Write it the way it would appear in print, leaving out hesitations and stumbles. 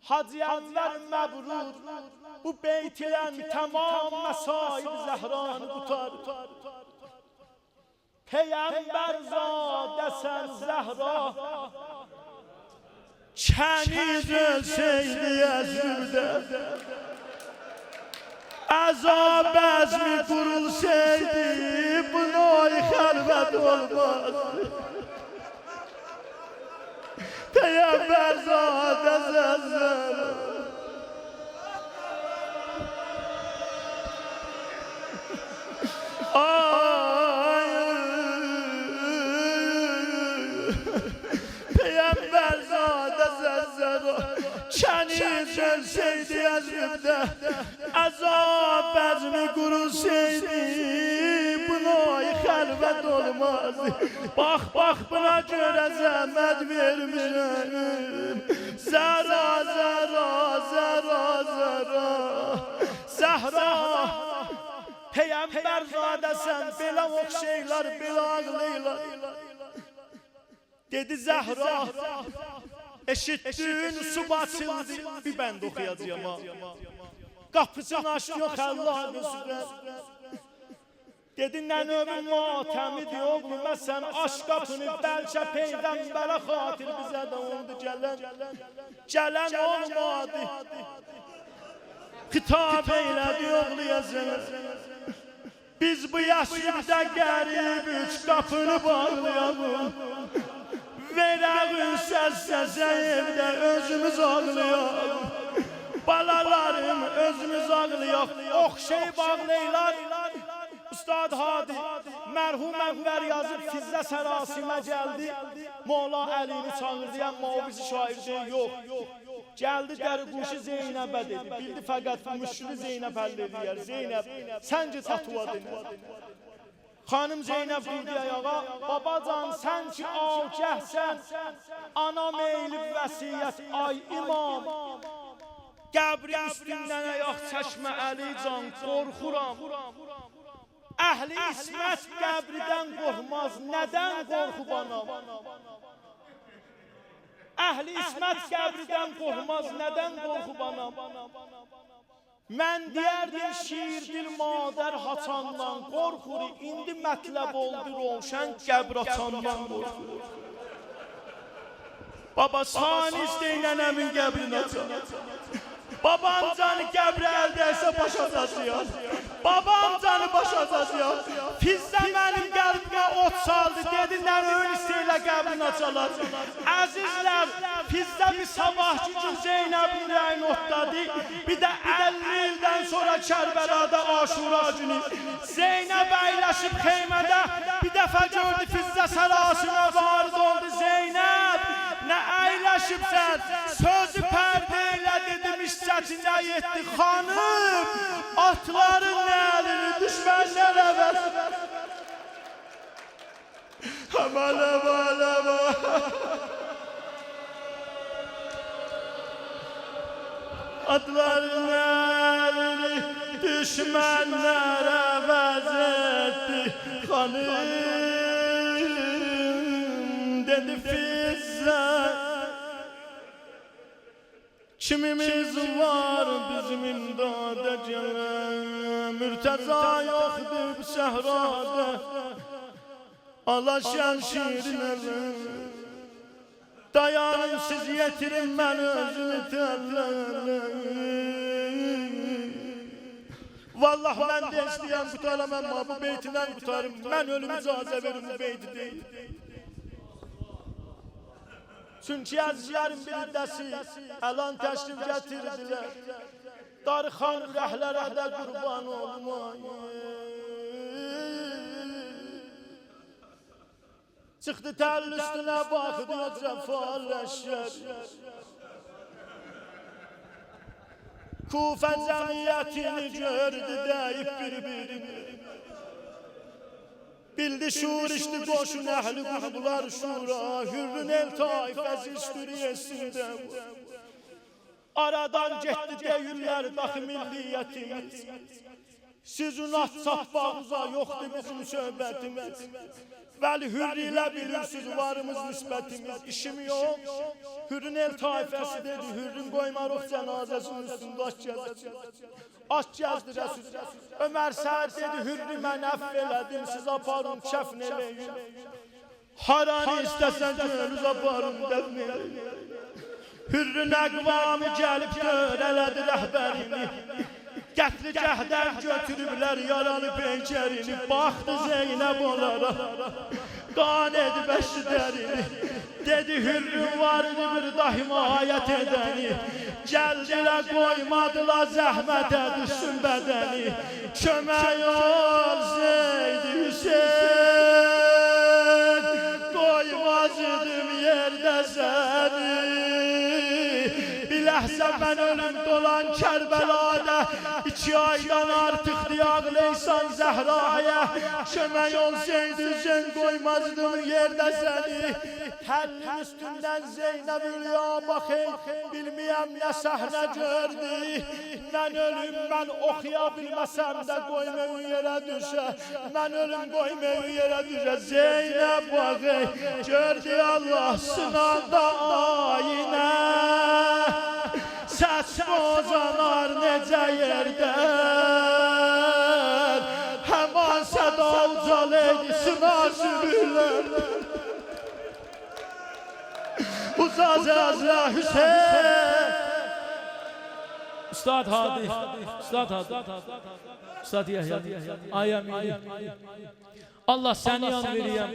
Hacı Enver məbrur bu beytilen tamam mesaib Zehran tutar. Peygamber zadesen Zehra çeniz ölseydi Yazır'da, azab ezmi kurulsaydı bunay halvet olmaz. Peygamber zadesen Zehra çeniz ölseydi Yazır'da, azab ezmi kurulsaydı buna halvet olmaz. Bak buna göre zahmet vermişim. Zara Zehra Peygamber zadesen belə oxşaylar, belə ağlaylar. Dedi Zehra, eşittin su basıldı. Bir bənd oxuyacağım ha. Qapısını açdı yox Allah gözündən. Dedi nənövün matəmidir oğlum, sən aç qapını, bəlkə Peyğəmbərə xatir bizə də oldu gələn olmadı. Xitab eylədi oğluyasın. Biz bu yaşımda qərib üç qapını bağlayalım. Verəğin səs-səsə evdə özümüz ağlayalım. Balalarım özümüz ağlayaq. Oxşayıb ağlaylar. Ustad Hadi mərhum Enver yazıb Fizzə sərasimə gəldi. Mola Əlini çağırdı, amma o bizi şair deyil, yox. Gəldi Dəriquşu Zeynəbə dedi. Bildi fəqət müşkülü Zeynəb həll edir. Zeynəb, səncə tatuva denir. Xanım Zeynəb bildi ayağa, babacan sən ki agəhsən, anam eylib vəsiyyət, ay imam. Qəbrin üstündən ayaq çəkmə Əlican, qorxuram. Əhli İsmət qəbridən qorxmaz, nədən qorxub anam? Əhli İsmət qəbridən qorxmaz, nədən qorxub anam? Mən deyərdim şiirdil madər haçandan qorxur, indi mətləb oldu roşən qəbr açandan qorxur. Baba saniz deylənəmin qəbrini açan. Babam canı qəbri əldəysə başacaqsıyam. Babam canı başacaqsıyam. Fizzə mənim qəlbimə ot saldı, dedi nənövün istəylə qəbrini açalar. Əzizlər, Fizzə bir sabahki gün Zeynəbin rəyini otladı. Bir də 50 ildən sonra Kərbəlada Aşura günü. Zeynəb əyləşib xeymədə bir dəfə gördü Fizzə sərasimə varid oldu. Zeynəb, nə əyləşibsən? Sözü pərdə ilə dedim işçətinə yetdi. Xanım, atların nə əlini düşmənlərə ver. Aman. Atların əlini düşmənlərə vəzətdi. Xanım, dedi Fizzə, kimimiz var bizim imdada gələn, Mürtəza yoxdur bu səhrada, alaşan şiirin əlin. Dayanın siz yetirin mən özünü tərlərim. Vallah mən də istəyəm qutaram, amma bu beytindən qutarım. Mən ölüm icazə verim bu beyti deyil. Çünki əzizlərin bir iddəsi əlan təşrif gətirdilər. Darxan rəhlərə də qurban olmayın. Çıxdı təl üstünə baxdı cəfalləşər. Kufə cəmiyyətini gördü deyib bir-birini. Bildi şuur işdi qoşun əhli qurbular şura, hürrün el taifəsi istüriyesində. Aradan getdi deyirlər daxı milliyyətimiz. Sizin at çapağınıza yoxdur bizim söhbətimiz. Vəli Hürri ilə bilirsiniz varımız nispətimiz işim yok. Hürrün el taifəsi dedi Hürrün qoymarıq cənazəsinin üstündə aç gəzəcək. Aç gəzdirəsiz. Ömər Səhər dedi Hürri mən əff elədim siz aparın kəfn eləyin. Haranı istəsən gönlünüz aparın dəfn eləyin. Hürrün əqvamı gəlib gör elədi rəhbərini. Qətli cəhdən götürüblər yaralı pencərini. Baxdı Zeynəb onlara qan edib əşdərini. Dedi Hürrün var idi bir da himayət edəni. Gəldilər qoymadılar zəhmətə düşsün bədəni. Kömək ol Zeyd Hüseyn, qoymaz idim yerdə səni. Biləhsə mən ölüm dolan Kərbəlada 2 aydan artıqdır ağlaysan Zəhraya. Kömək ol Zeyd Hüseyn, qoymazdım yerdə səni. Təllin üstündən Zeynəb Ülya baxın, bilməyəm nə səhnə gördü. Mən ölüm, mən oxuya bilməsəm də qoymayın yerə düşə. Mən ölüm, qoymayın yerə düşə. Zeynəb baxın, gördü Allah sınanda ayinə. Səs bozanar necə yerdən. Həman səda ucal eydi sınav sürürlər. Uzazazla Hüseyin. Üstad Hadi, Üstad Hadi, Üstad Yahya, Ayami. Allah səni yan veriyəm.